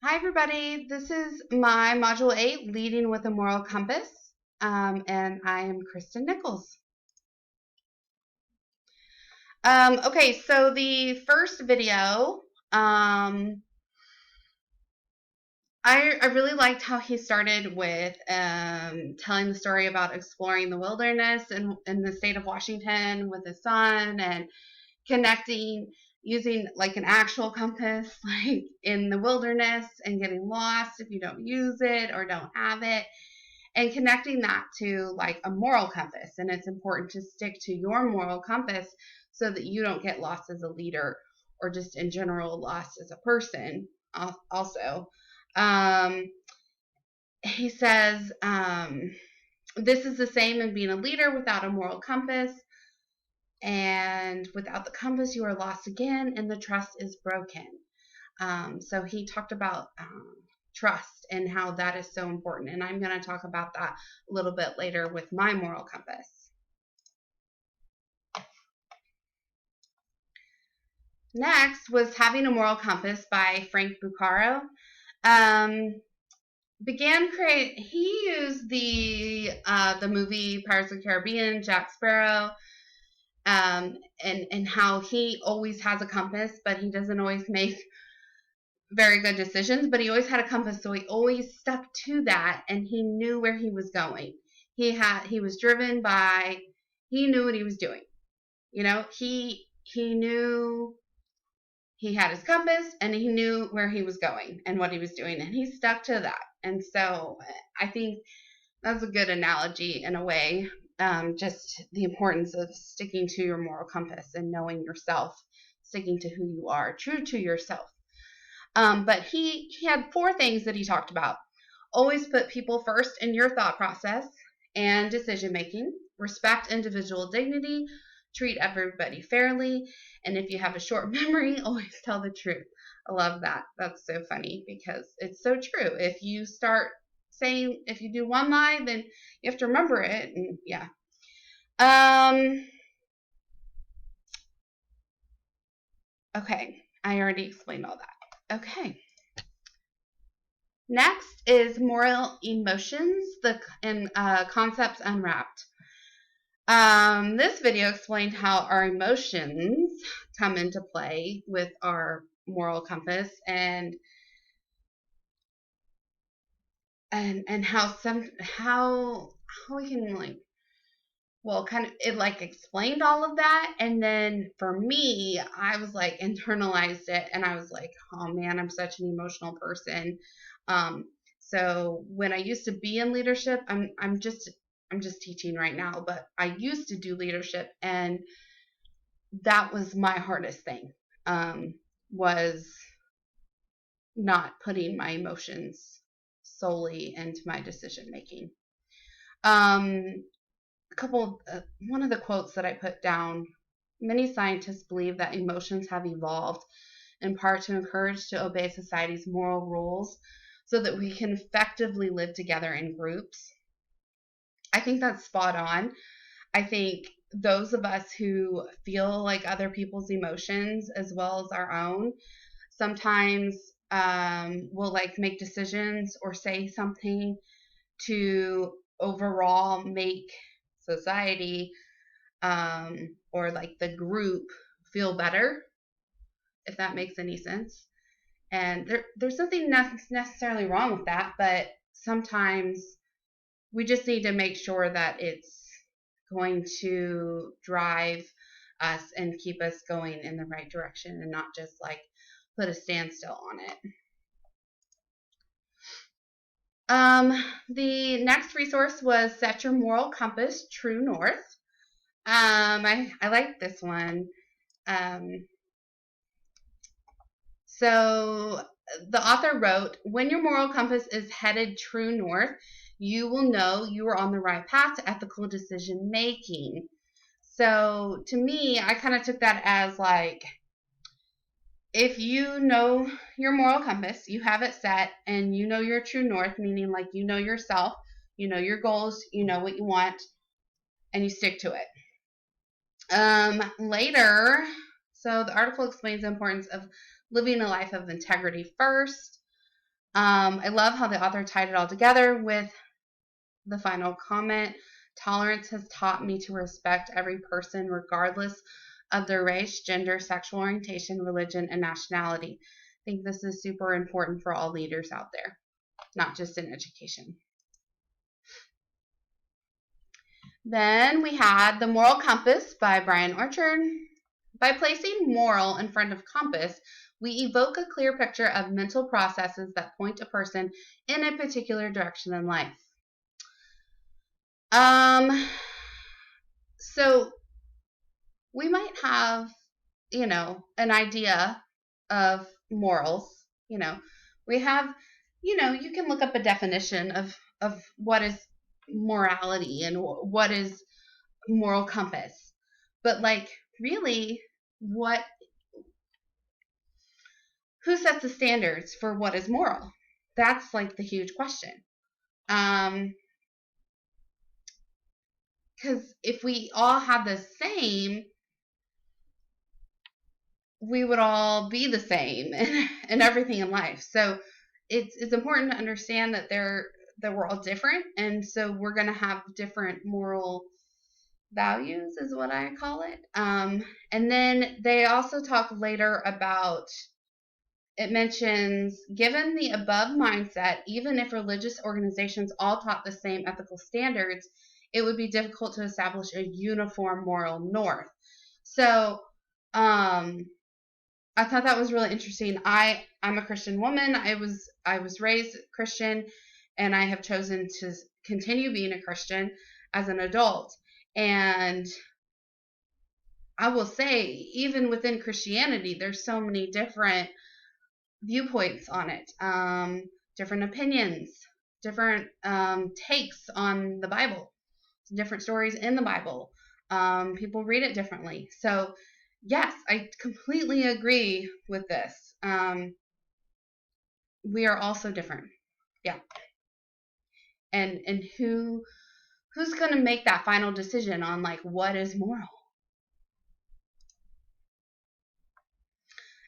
Hi, everybody. This is my Module 8, Leading with a Moral Compass, and I am Kristen Nichols. Okay, so the first video, I really liked how he started with telling the story about exploring the wilderness in the state of Washington with his son and connecting using like an actual compass like in the wilderness and getting lost if you don't use it or don't have it, and connecting that to like a moral compass. And it's important to stick to your moral compass so that you don't get lost as a leader or just in general lost as a person also. um, he says this is the same in being a leader without a moral compass, and without the compass you are lost again and the trust is broken. So he talked about trust and how that is so important, and I'm going to talk about that a little bit later with my moral compass. Next was Having a Moral Compass by Frank Bucaro. He used the movie Pirates of the Caribbean, Jack Sparrow, and how he always has a compass, but he doesn't always make very good decisions, but he always had a compass, so he always stuck to that, and he knew where he was going. He was driven by, he knew what he was doing. You know, he knew he had his compass and he knew where he was going and what he was doing, and he stuck to that. And so I think that's a good analogy in a way. Just the importance of sticking to your moral compass and knowing yourself, sticking to who you are, true to yourself. But he had 4 things that he talked about. Always put people first in your thought process and decision making. Respect individual dignity. Treat everybody fairly. And if you have a short memory, always tell the truth. I love that. That's so funny because it's so true. If you start saying, if you do one lie, then you have to remember it. And yeah. Okay. I already explained all that. Okay. Next is moral emotions, and concepts unwrapped. This video explained how our emotions come into play with our moral compass, and how we can kind of it like explained all of that. And then for me, I was like internalized it, and I was like, oh man, I'm such an emotional person. So when I used to be in leadership, I'm just teaching right now, but I used to do leadership, and that was my hardest thing. Was not putting my emotions solely into my decision making. One of the quotes that I put down: many scientists believe that emotions have evolved in part to encourage to obey society's moral rules so that we can effectively live together in groups. I think that's spot on. I think those of us who feel like other people's emotions as well as our own sometimes will like make decisions or say something to overall make society or like the group feel better, if that makes any sense. And there's nothing necessarily wrong with that, but sometimes we just need to make sure that it's going to drive us and keep us going in the right direction and not just like put a standstill on it. The next resource was Set Your Moral Compass, True North. I like this one. So the author wrote, when your moral compass is headed true north, you will know you are on the right path to ethical decision making. So to me, I kind of took that as like, if you know your moral compass, you have it set, and you know your true north, meaning like you know yourself, you know your goals, you know what you want, and you stick to it. Later, so the article explains the importance of living a life of integrity first. I love how the author tied it all together with the final comment. Tolerance has taught me to respect every person regardless of their race, gender, sexual orientation, religion, and nationality. I think this is super important for all leaders out there, not just in education. Then we had The Moral Compass by Brian Orchard. By placing moral in front of compass, we evoke a clear picture of mental processes that point a person in a particular direction in life. So we might have, an idea of morals. We have, you can look up a definition of what is morality and what is moral compass. But like, really, who sets the standards for what is moral? That's like the huge question. Because if we all had the same, we would all be the same in everything in life. So it's important to understand that we're all different, and so we're going to have different moral values, is what I call it. And then they also talk later about, it mentions, given the above mindset, even if religious organizations all taught the same ethical standards, it would be difficult to establish a uniform moral north. So I thought that was really interesting. I'm a Christian woman. I was raised Christian, and I have chosen to continue being a Christian as an adult. And I will say, even within Christianity, there's so many different viewpoints on it, different opinions, different takes on the Bible, different stories in the Bible. People read it differently. So yes, I completely agree with this. We are also different. Yeah. And who's going to make that final decision on like what is moral?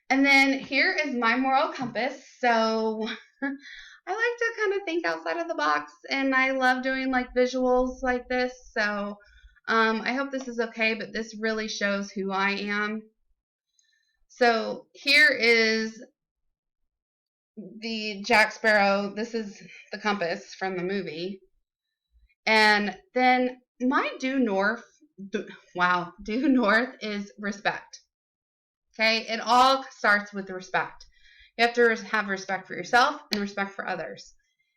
And then here is my moral compass. So I like to kind of think outside of the box, and I love doing like visuals like this. So I hope this is okay, but this really shows who I am. So here is the Jack Sparrow. This is the compass from the movie. And then my due north is respect. Okay, it all starts with respect. You have to have respect for yourself and respect for others.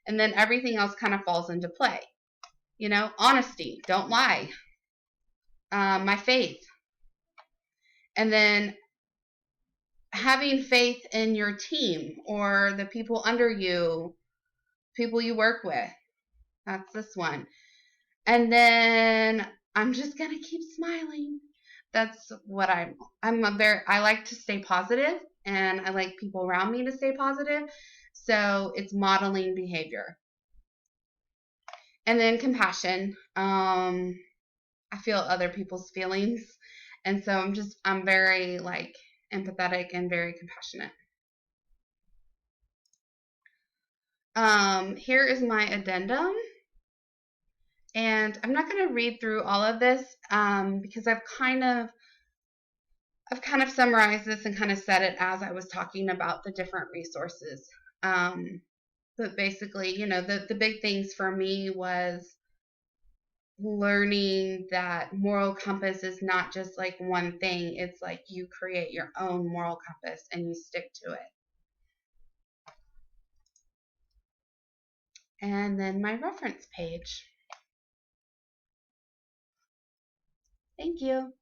And then everything else kind of falls into play. Honesty, don't lie. My faith. And then having faith in your team or the people under you, people you work with. That's this one. And then I'm just going to keep smiling. That's what I like to stay positive, and I like people around me to stay positive. So it's modeling behavior. And then compassion. I feel other people's feelings. And so I'm very like empathetic and very compassionate. Here is my addendum. And I'm not going to read through all of this because I've kind of summarized this and kind of said it as I was talking about the different resources. But basically, the big things for me was learning that moral compass is not just like one thing. It's like you create your own moral compass and you stick to it. And then my reference page. Thank you.